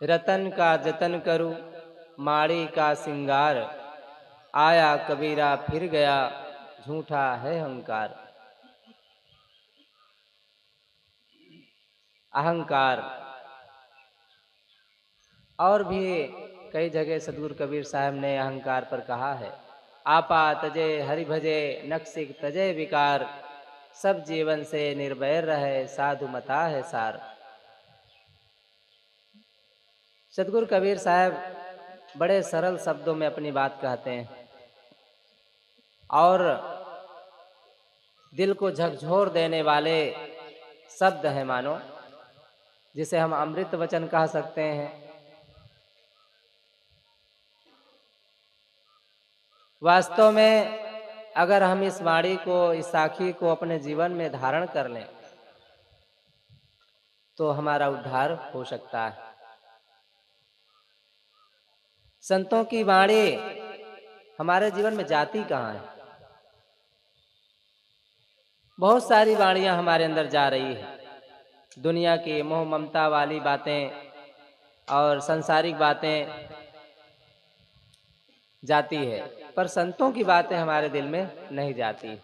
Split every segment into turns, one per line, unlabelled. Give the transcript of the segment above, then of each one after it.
रतन का जतन करूं माड़ी का सिंगार, आया कबीरा फिर गया झूठा है अहंकार। अहंकार और भी कई जगह सदगुरु कबीर साहब ने अहंकार पर कहा है। आपा तजे हरि भजे नक्सिक तजे विकार, सब जीवन से निर्भय रहे साधु मता है सार। सदगुरु कबीर साहब बड़े सरल शब्दों में अपनी बात कहते हैं और दिल को झकझोर देने वाले शब्द हैं, मानो जिसे हम अमृत वचन कह सकते हैं। वास्तव में अगर हम इस वाणी को, इस साखी को अपने जीवन में धारण कर लें तो हमारा उद्धार हो सकता है। संतों की वाणी हमारे जीवन में जाती कहाँ है? बहुत सारी वाणियां हमारे अंदर जा रही है। दुनिया की मोह ममता वाली बातें और सांसारिक बातें जाती है, पर संतों की बातें हमारे दिल में नहीं जाती।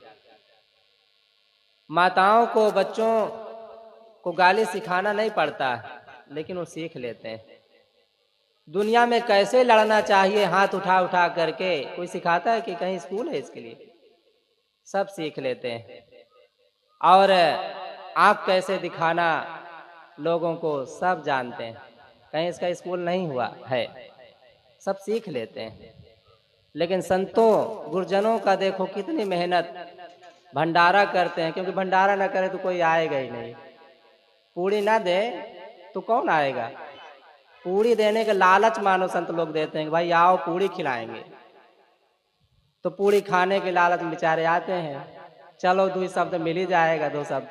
माताओं को बच्चों को गाली सिखाना नहीं पड़ता है, लेकिन वो सीख लेते हैं। दुनिया में कैसे लड़ना चाहिए हाथ उठा उठा करके कोई सिखाता है कि कहीं स्कूल है इसके लिए? सब सीख लेते हैं। और आँख कैसे दिखाना लोगों को सब जानते हैं, कहीं इसका स्कूल नहीं हुआ है, सब सीख लेते हैं। लेकिन संतों गुरुजनों का देखो कितनी मेहनत, भंडारा करते हैं, क्योंकि भंडारा ना करे तो कोई आएगा ही नहीं। पूड़ी ना दे तो कौन आएगा? पूड़ी देने का लालच मानो संत लोग देते हैं कि भाई आओ पूड़ी खिलाएंगे, तो पूड़ी खाने के लालच में बेचारे आते हैं। चलो दो शब्द मिल ही जाएगा, दो शब्द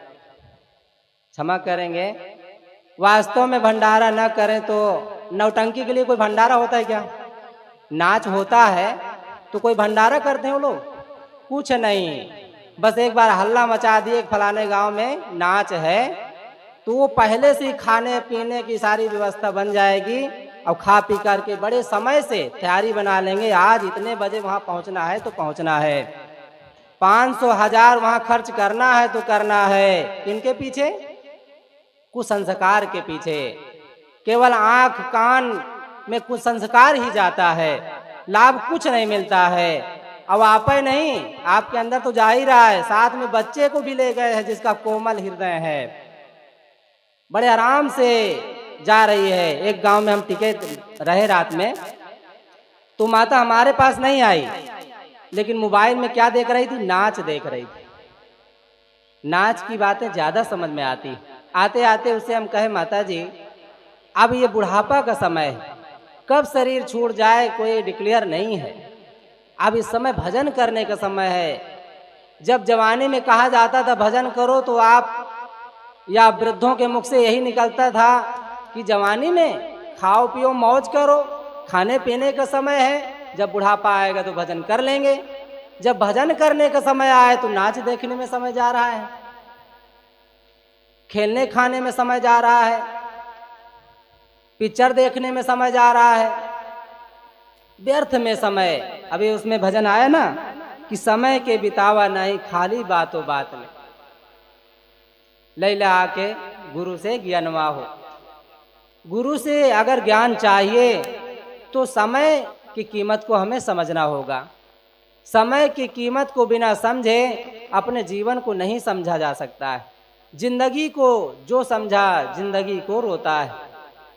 क्षमा करेंगे। वास्तव में भंडारा न करें तो नौटंकी के लिए कोई भंडारा होता है क्या? नाच होता है तो कोई भंडारा करते हैं वो लोग? कुछ नहीं, बस एक बार हल्ला मचा दिए फलाने गांव में नाच है, तो वो पहले से ही खाने पीने की सारी व्यवस्था बन जाएगी और खा पी करके बड़े समय से तैयारी बना लेंगे। आज इतने बजे वहां पहुंचना है तो पहुंचना है, 500,000 वहां खर्च करना है तो करना है। किनके पीछे? कुछ संस्कार के पीछे। केवल आंख कान में कुछ संस्कार ही जाता है, लाभ कुछ नहीं मिलता है। अब आप ही नहीं, आपके अंदर तो जा ही रहा है, साथ में बच्चे को भी ले गए हैं जिसका कोमल हृदय है, बड़े आराम से जा रही है। एक गांव में हम टिके रहे रात में, तो माता हमारे पास नहीं आई, लेकिन मोबाइल में क्या देख रही थी? नाच देख रही थी। नाच की बातें ज्यादा समझ में आती। आते आते उसे हम कहे माता जी अब ये बुढ़ापा का समय है, कब शरीर छूट जाए कोई डिक्लेयर नहीं है। अब इस समय भजन करने का समय है। जब जवानी में कहा जाता था भजन करो, तो आप या वृद्धों के मुख से यही निकलता था कि जवानी में खाओ पियो मौज करो, खाने पीने का समय है, जब बुढ़ापा आएगा तो भजन कर लेंगे। जब भजन करने का समय आए तो नाच देखने में समय जा रहा है, खेलने खाने में समय जा रहा है, पिक्चर देखने में समय जा रहा है, व्यर्थ में समय। अभी उसमें भजन आया ना कि समय के बितावा नहीं खाली बातों बात में, लैला आके गुरु से ज्ञानवा हो। गुरु से अगर ज्ञान चाहिए तो समय की कीमत को हमें समझना होगा। समय की कीमत को बिना समझे अपने जीवन को नहीं समझा जा सकता है। जिंदगी को जो समझा जिंदगी को रोता है,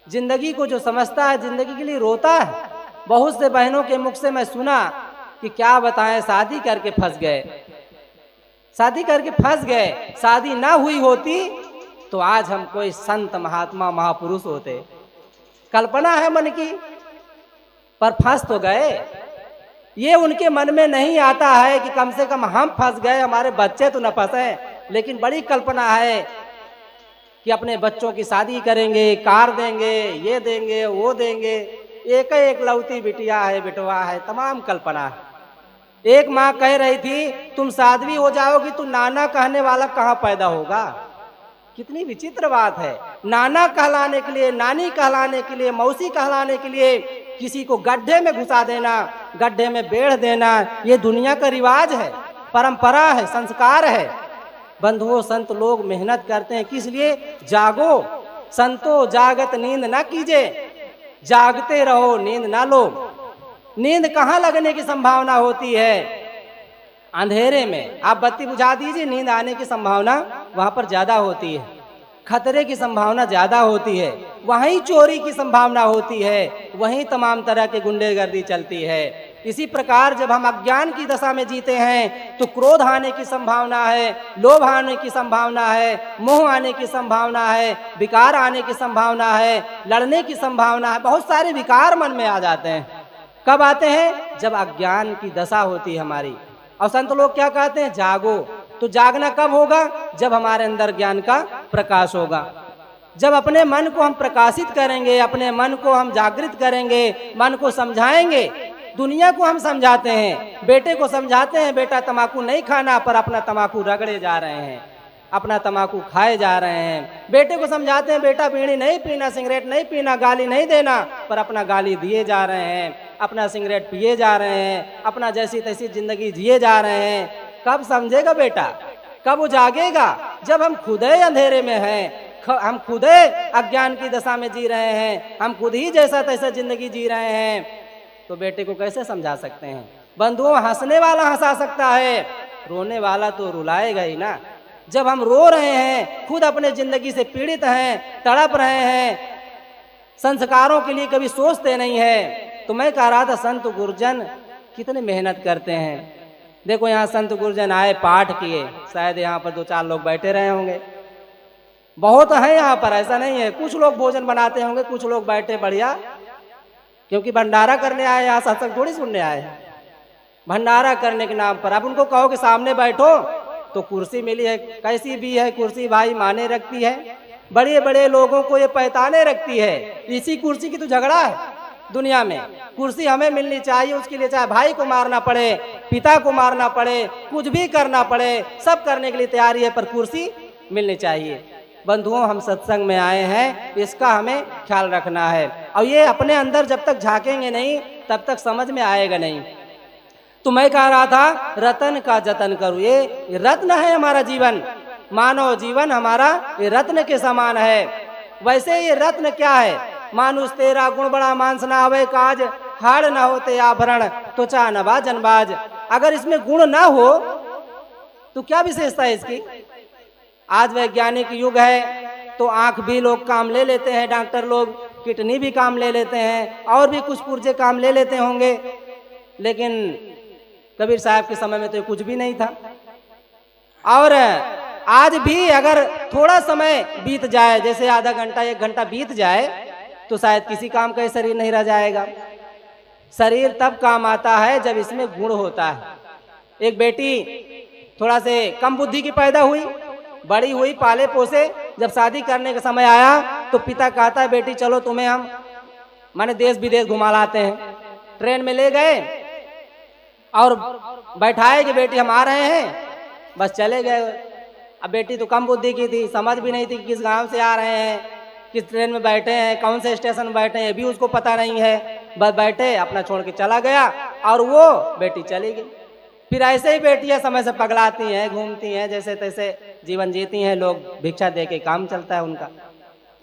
जिंदगी को जो समझता है जिंदगी के लिए रोता है। बहुत से बहनों के मुख से मैं सुना कि क्या बताएं, शादी करके फंस गए, शादी करके फंस गए, शादी ना हुई होती तो आज हम कोई संत महात्मा महापुरुष होते। कल्पना है मन की, पर फंस तो गए। ये उनके मन में नहीं आता है कि कम से कम हम फंस गए, हमारे बच्चे तो न फंसे। लेकिन बड़ी कल्पना है कि अपने बच्चों की शादी करेंगे, कार देंगे, ये देंगे वो देंगे, एक लौती बिटिया है बिटवा है, तमाम कल्पना है। एक माँ कह रही थी तुम साध्वी हो जाओगी तो नाना कहने वाला कहाँ पैदा होगा? कितनी विचित्र बात है। नाना कहलाने के लिए, नानी कहलाने के लिए, मौसी कहलाने के लिए किसी को गड्ढे में घुसा देना, गड्ढे में बेड़ देना, ये दुनिया का रिवाज है, परंपरा है, संस्कार है। बंधुओं, संत लोग मेहनत करते हैं किस लिए? जागो संतो जागत नींद ना कीजिए, जागते रहो नींद ना लो। नींद कहाँ लगने की संभावना होती है? अंधेरे में। आप बत्ती बुझा दीजिए, नींद आने की संभावना वहां पर ज्यादा होती है, खतरे की संभावना ज्यादा होती है, वहीं चोरी की संभावना होती है, वहीं तमाम तरह की गुंडेगर्दी चलती है। इसी प्रकार जब हम अज्ञान की दशा में जीते हैं तो क्रोध आने की संभावना है, लोभ आने की संभावना है, मोह आने की संभावना है, विकार आने की संभावना है, लड़ने की संभावना है। बहुत सारे विकार मन में आ जाते हैं। कब आते हैं? जब अज्ञान की दशा होती है हमारी। और संत लोग क्या कहते हैं? जागो। तो जागना कब होगा? जब हमारे अंदर ज्ञान का प्रकाश होगा, जब अपने मन को हम प्रकाशित करेंगे, अपने मन को हम जागृत करेंगे, मन को समझाएंगे। दुनिया को हम समझाते हैं, बेटे को समझाते हैं बेटा तम्बाकू नहीं खाना, पर अपना तम्बाकू रगड़े जा रहे हैं, अपना तम्बाकू खाए जा रहे हैं। बेटे को समझाते हैं बेटा बीड़ी नहीं पीना, सिगरेट नहीं पीना, गाली नहीं देना, पर अपना गाली दिए जा रहे हैं, अपना सिगरेट पिए जा रहे हैं, अपना जैसी तैसी जिंदगी जिए जा रहे हैं। कब समझेगा बेटा? कब वो जागेगा? जब हम खुद ही अंधेरे में हैं, हम खुद ही अज्ञान की दशा में जी रहे हैं, हम खुद ही जैसा तैसा जिंदगी जी रहे हैं, तो बेटे को कैसे समझा सकते हैं? बंधुओं, हंसने वाला हंसा सकता है, रोने वाला तो रुलाएगा ही ना। जब हम रो रहे हैं, खुद अपने जिंदगी से पीड़ित हैं, तड़प रहे हैं, संस्कारों के लिए कभी सोचते नहीं है, तो मैं कह रहा था संत गुरुजन कितने मेहनत करते हैं। देखो यहाँ संत गुरुजन आए, पाठ किए, शायद यहाँ पर 2-4 लोग बैठे रहे होंगे। बहुत हैं यहाँ पर, ऐसा नहीं है। कुछ लोग भोजन बनाते होंगे, कुछ लोग बैठे बढ़िया, क्योंकि भंडारा करने आए, यहाँ सत्संग थोड़ी सुनने आए हैं। भंडारा करने के नाम पर अब उनको कहो कि सामने बैठो, तो कुर्सी मिली है, कैसी भी है कुर्सी भाई, माने रखती है। बड़े बड़े लोगों को ये पहचाने रखती है। इसी कुर्सी की तो झगड़ा है दुनिया में। कुर्सी हमें मिलनी चाहिए, उसके लिए चाहे भाई को मारना पड़े, पिता को मारना पड़े, कुछ भी करना पड़े, सब करने के लिए तैयारी है, पर कुर्सी मिलनी चाहिए। बंधुओं, हम सत्संग में आए हैं, इसका हमें ख्याल रखना है। और ये अपने अंदर जब तक झांकेंगे नहीं, तब तक समझ में आएगा नहीं। तो मैं कह रहा था रतन का जतन करूं। ये रत्न है हमारा जीवन, मानव जीवन हमारा ये रत्न के समान है। वैसे ये रत्न क्या है? मानुष तेरा गुण बड़ा, मांस ना आवे काज, हाड़ ना होते आभरण, त्वचा नभा जनबाज। अगर इसमें गुण ना हो तो क्या विशेषता है इसकी? आज वैज्ञानिक युग है, तो आंख भी लोग काम ले लेते हैं, डॉक्टर लोग किडनी भी काम ले लेते हैं, और भी कुछ पुर्जे काम ले लेते होंगे। लेकिन कबीर साहब के समय में तो कुछ भी नहीं था। और आज भी अगर थोड़ा समय बीत जाए, जैसे आधा घंटा 1 घंटा बीत जाए, तो शायद किसी काम का शरीर नहीं रह जाएगा। शरीर तब काम आता है जब इसमें गुण होता है। एक बेटी थोड़ा से कम बुद्धि की पैदा हुई, बड़ी हुई, पाले पोसे, जब शादी करने का समय आया तो पिता कहता है बेटी चलो तुम्हें हम माने देश विदेश घुमा लाते हैं। ट्रेन में ले गए और बैठाए कि बेटी हम आ रहे हैं, बस चले गए। अब बेटी तो कम बुद्धि की थी, समझ भी नहीं थी कि किस गांव से आ रहे हैं, किस ट्रेन में बैठे हैं, कौन से स्टेशन में बैठे हैं, ये भी उसको पता नहीं है। बस बैठे, अपना छोड़ के चला गया और वो बेटी चली गई। फिर ऐसे ही बेटियां समय से पगलाती हैं, घूमती हैं, जैसे तैसे जीवन जीती हैं, लोग भिक्षा दे के काम चलता है उनका।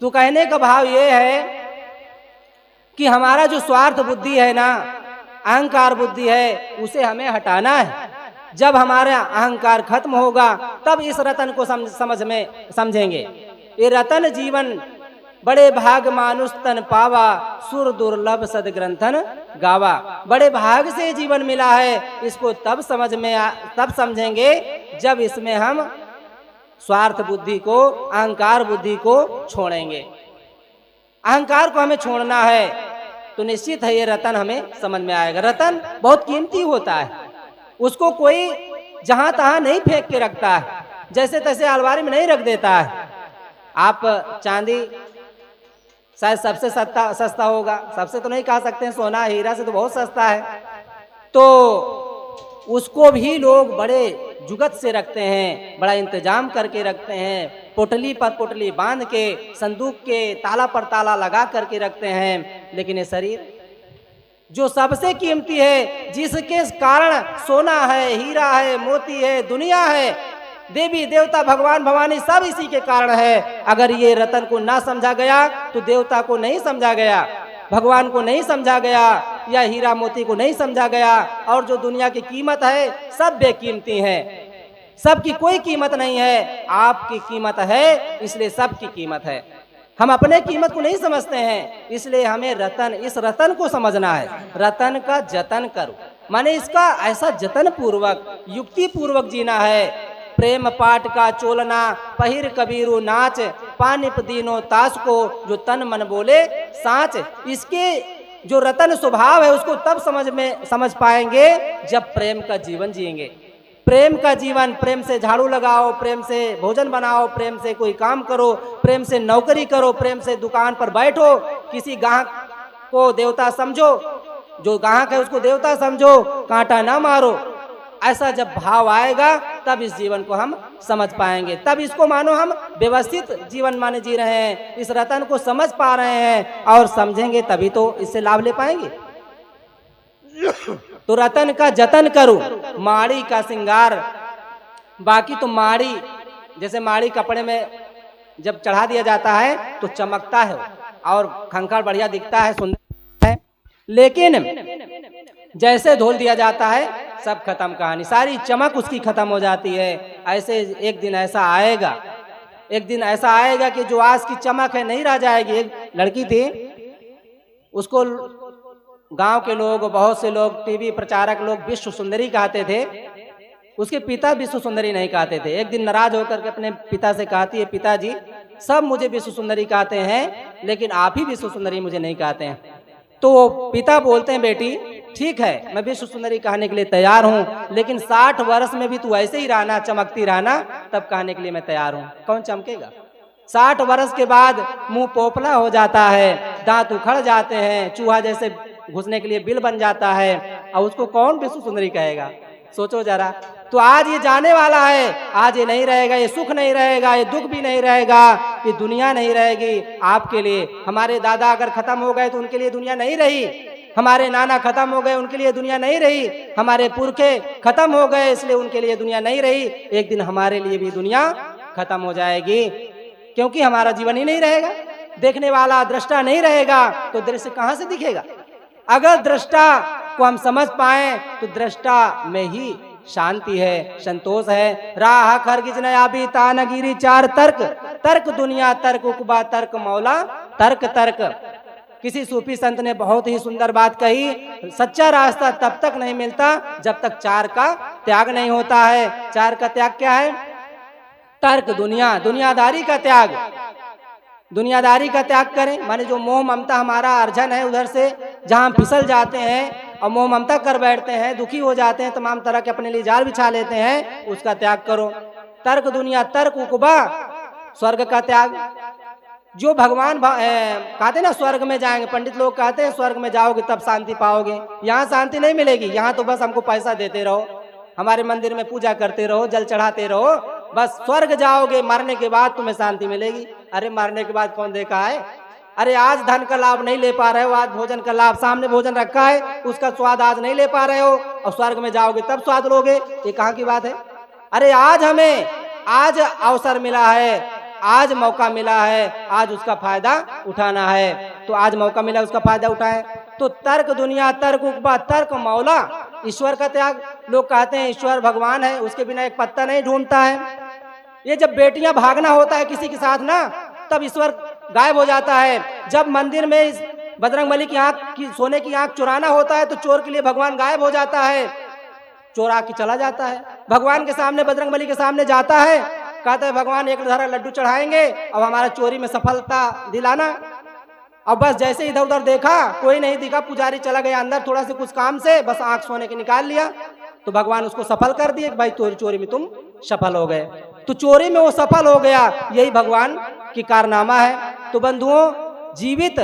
तो कहने का भाव ये है कि हमारा जो स्वार्थ बुद्धि है ना, अहंकार बुद्धि है, उसे हमें हटाना है। जब हमारा अहंकार खत्म होगा तब इस रतन को समझ में समझेंगे। ये रतन जीवन बड़े भाग मानुष तन पावा, सुर दुर्लभ सदग्रंथन गावा। बड़े भाग से जीवन मिला है, इसको तब तब समझेंगे जब इसमें हम स्वार्थ बुद्धि को, अहंकार बुद्धि को छोड़ेंगे। अहंकार को हमें छोड़ना है तो निश्चित है ये रतन हमें समझ में आएगा। रतन बहुत कीमती होता है, उसको कोई जहां तहां नहीं फेंक के रखता है, जैसे तैसे अलमारी में नहीं रख देता है। आप चांदी शायद सबसे सस्ता होगा, सबसे तो नहीं कह सकते हैं, सोना हीरा से तो बहुत सस्ता है, तो उसको भी लोग बड़े जुगत से रखते हैं, बड़ा इंतजाम करके रखते हैं, पोटली पर पोटली बांध के संदूक के ताला पर ताला लगा करके रखते हैं। लेकिन ये शरीर जो सबसे कीमती है, जिसके कारण सोना है, हीरा है, मोती है, दुनिया है, देवी देवता भगवान भवानी सब इसी के कारण है। अगर ये रतन को ना समझा गया तो देवता को नहीं समझा गया, भगवान को नहीं समझा गया, या हीरा मोती को नहीं समझा गया। और जो दुनिया की कीमत है सब बेकीमती है, सबकी कोई कीमत नहीं है। आपकी कीमत है, इसलिए सबकी कीमत है। हम अपने कीमत को नहीं समझते हैं, इसलिए हमें इस रतन को समझना है। रतन का जतन करो, माने इसका ऐसा जतन पूर्वक युक्ति पूर्वक जीना है। प्रेम पाठ का चोलना, पहिर कबीरू नाच, पानिप दीनो तास को, जो तन मन बोले साच। इसके जो रतन स्वभाव है उसको तब समझ पाएंगे जब प्रेम का जीवन जिएंगे। प्रेम का जीवन, प्रेम से झाड़ू लगाओ, प्रेम से भोजन बनाओ, प्रेम से कोई काम करो, प्रेम से नौकरी करो, प्रेम से दुकान पर बैठो, किसी ग्राहक को देवता समझो, जो ग्राहक है उसको देवता समझो, कांटा ना मारो। ऐसा जब भाव आएगा तब इस जीवन को हम समझ पाएंगे, तब इसको मानो हम व्यवस्थित जीवन माने जी रहे हैं, इस रतन को समझ पा रहे हैं। और समझेंगे तभी तो इससे लाभ ले पाएंगे। तो रतन का जतन करो, माड़ी का श्रृंगार। बाकी तो माड़ी, जैसे माड़ी कपड़े में जब चढ़ा दिया जाता है तो चमकता है और खंखर बढ़िया दिखता है, सुंदर है। लेकिन जैसे धोल दिया जाता है सब खत्म, कहानी सारी चमक उसकी खत्म हो जाती है। ऐसे एक दिन ऐसा आएगा कि जो आज की चमक है नहीं रह जाएगी। एक लड़की थी, उसको गांव के लोग, बहुत से लोग, टीवी प्रचारक लोग विश्व सुंदरी कहते थे। उसके पिता विश्व सुंदरी नहीं कहते थे। एक दिन नाराज होकर के अपने पिता से कहती है, पिताजी सब मुझे विश्व सुंदरी कहते हैं, लेकिन आप ही विश्व सुंदरी मुझे नहीं कहते हैं। तो पिता बोलते हैं, बेटी ठीक है, मैं विश्व सुंदरी कहने के लिए तैयार हूँ, लेकिन 60 वर्ष में भी तू ऐसे ही रहना, चमकती रहना, तब कहने के लिए मैं तैयार हूँ। कौन चमकेगा? 60 वर्ष के बाद मुंह पोपला हो जाता है, दांत उखड़ जाते हैं, चूहा जैसे घुसने के लिए बिल बन जाता है, और उसको कौन विश्व सुंदरी कहेगा? सोचो जरा। तो आज ये जाने वाला है, आज ये नहीं रहेगा, ये सुख नहीं रहेगा, ये दुख भी नहीं रहेगा, ये दुनिया नहीं रहेगी आपके लिए। हमारे दादा अगर खत्म हो गए तो उनके लिए दुनिया नहीं रही, हमारे नाना खत्म हो गए उनके लिए दुनिया नहीं रही, हमारे पुरखे खत्म हो गए इसलिए उनके लिए दुनिया नहीं रही। एक दिन हमारे लिए भी दुनिया खत्म हो जाएगी, क्योंकि हमारा जीवन ही नहीं रहेगा। देखने वाला दृष्टा नहीं रहेगा तो दृश्य कहाँ से दिखेगा? अगर दृष्टा को हम समझ पाए तो दृष्टा में ही शांति है, संतोष है। राह खरगिज नया भी तानगिरी चार तर्क, तर्क दुनिया तर्क उकबा तर्क मौला तर्क तर्क। किसी सूफी संत ने बहुत ही सुंदर बात कही, सच्चा रास्ता तब तक नहीं मिलता जब तक चार का त्याग नहीं होता है। चार का त्याग क्या है? तर्क, दुनिया, दुनियादारी का त्याग। दुनियादारी का त्याग करें, माने जो मोह ममता हमारा अर्जन है उधर से जहाँ हम फिसल जाते हैं और मोह ममता कर बैठते हैं, दुखी हो जाते हैं, तमाम तरह के अपने लिए जाल बिछा लेते हैं, उसका त्याग करो। तर्क दुनिया तर्क उकबा, स्वर्ग का त्याग। जो भगवान कहते ना स्वर्ग में जाएंगे, पंडित लोग कहते हैं स्वर्ग में जाओगे तब शांति पाओगे। यहाँ शांति नहीं मिलेगी, यहाँ तो बस हमको पैसा देते रहो, हमारे मंदिर में पूजा करते रहो, जल चढ़ाते रहो, बस स्वर्ग जाओगे, मरने के बाद तुम्हें शांति मिलेगी। अरे मरने के बाद कौन देखा है? अरे आज धन का लाभ नहीं ले पा रहे हो, आज भोजन का लाभ, सामने भोजन रखा है उसका स्वाद आज नहीं ले पा रहे हो, और स्वर्ग में जाओगे तब स्वाद लोगे, ये कहाँ की बात है? अरे आज हमें आज अवसर मिला है, आज मौका मिला है, आज उसका फायदा उठाना है। तो आज मौका मिला, उसका फायदा उठाएं। तो तर्क दुनिया तर्क उकबा तर्क मौला, ईश्वर का त्याग। लोग कहते हैं ईश्वर भगवान है, उसके बिना एक पत्ता नहीं ढूंढता है। ये जब बेटियां भागना होता है किसी के साथ ना, तब ईश्वर गायब हो जाता है। जब मंदिर में इस बजरंगबली की आंख की, सोने की आंख चुराना होता है तो चोर के लिए भगवान गायब हो जाता है, चोर आके चला जाता है। भगवान के सामने, बजरंगबली के सामने जाता है, कहता है भगवान एक धारा लड्डू चढ़ाएंगे अब हमारा चोरी में सफलता दिलाना। अब बस जैसे इधर उधर देखा, कोई नहीं दिखा, पुजारी चला गया अंदर थोड़ा से कुछ काम से, बस आंख सोने की निकाल लिया, तो भगवान उसको सफल कर दिए, भाई चोरी में तुम सफल हो गए। तो चोरी में वो सफल हो गया, यही भगवान की कारनामा है। तो बंधुओं, जीवित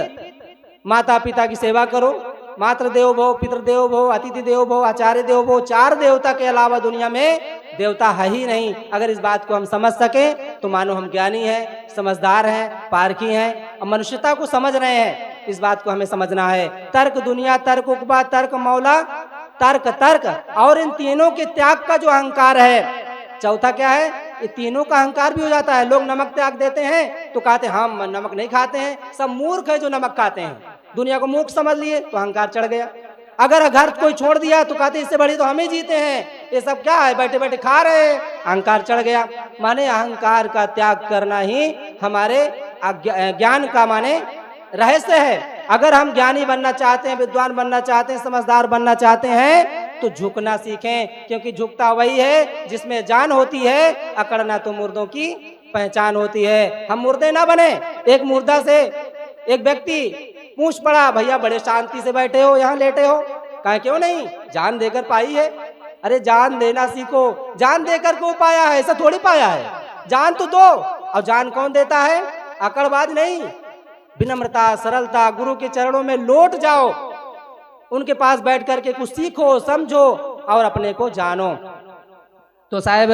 माता पिता की सेवा करो, मातृ देवो भव, पितृदेवो भव, अतिथि देवो भव, आचार्य देवो भव। 4 देवता के अलावा दुनिया में देवता है ही नहीं। अगर इस बात को हम समझ सके तो मानो हम ज्ञानी हैं, समझदार हैं, पारखी हैं और मनुष्यता को समझ रहे हैं। इस बात को हमें समझना है। तर्क दुनिया, तर्क उकबा, तर्क मौला, तर्क तर्क और इन तीनों के त्याग का जो अहंकार है। चौथा क्या है? ये तीनों का अहंकार भी हो जाता है। लोग नमक त्याग देते हैं तो कहते हैं हम नमक नहीं खाते हैं। सब मूर्ख है जो नमक खाते हैं। दुनिया को मूर्ख समझ लिए तो अहंकार चढ़ गया। अगर घर कोई छोड़ दिया तो कहते इससे बड़ी तो हम ही जीते हैं। ये सब क्या है? बैठे बैठे खा रहे हैं, अहंकार चढ़ गया। माने अहंकार का त्याग करना ही हमारे ज्ञान का माने रहस्य है। अगर हम ज्ञानी बनना चाहते हैं, विद्वान बनना चाहते हैं, समझदार बनना चाहते हैं तो झुकना सीखें, क्योंकि झुकता वही है जिसमें जान होती है। अकड़ना तो मुर्दों की पहचान होती है। हम मुर्दे ना बने। एक मुर्दा से एक व्यक्ति पूछ पड़ा, भैया बड़े शांति से बैठे हो, यहाँ लेटे हो, कहा क्यों नहीं? जान देकर पाई है। अरे जान देना सीखो। जान देकर क्यों पाया है? ऐसा थोड़ी पाया है। जान तो दो। और जान कौन देता है? अकड़बाज नहीं। विनम्रता, सरलता, गुरु के चरणों में लौट जाओ। उनके पास बैठ करके कुछ सीखो, समझो और अपने को जानो। तो साहब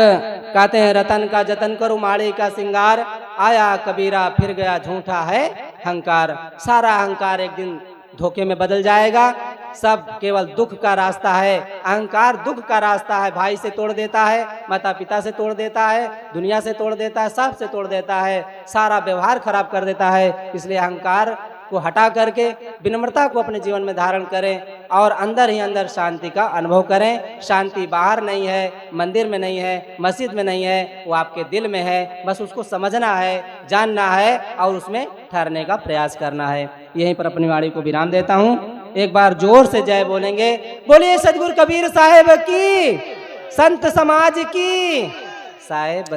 कहते हैं रतन का जतन करो, माड़े का सिंगार, आया कबीरा फिर गया झूठा है अहंकार। सारा अहंकार एक दिन धोखे में बदल जाएगा। सब केवल दुख का रास्ता है। अहंकार दुख का रास्ता है। भाई से तोड़ देता है, माता पिता से तोड़ देता है, दुनिया से तोड़ देता है, सब से तोड़ देता है, सारा व्यवहार खराब कर देता है। इसलिए अहंकार को हटा करके विनम्रता को अपने जीवन में धारण करें और अंदर ही अंदर शांति का अनुभव करें। शांति बाहर नहीं है, मंदिर में नहीं है, मस्जिद में नहीं है, वो आपके दिल में है। बस उसको समझना है, जानना है और उसमें ठहरने का प्रयास करना है। यहीं पर अपनी वाणी को विराम देता हूँ। एक बार जोर से जय बोलेंगे। बोलिए सदगुरु कबीर साहेब की, संत समाज की। साहेब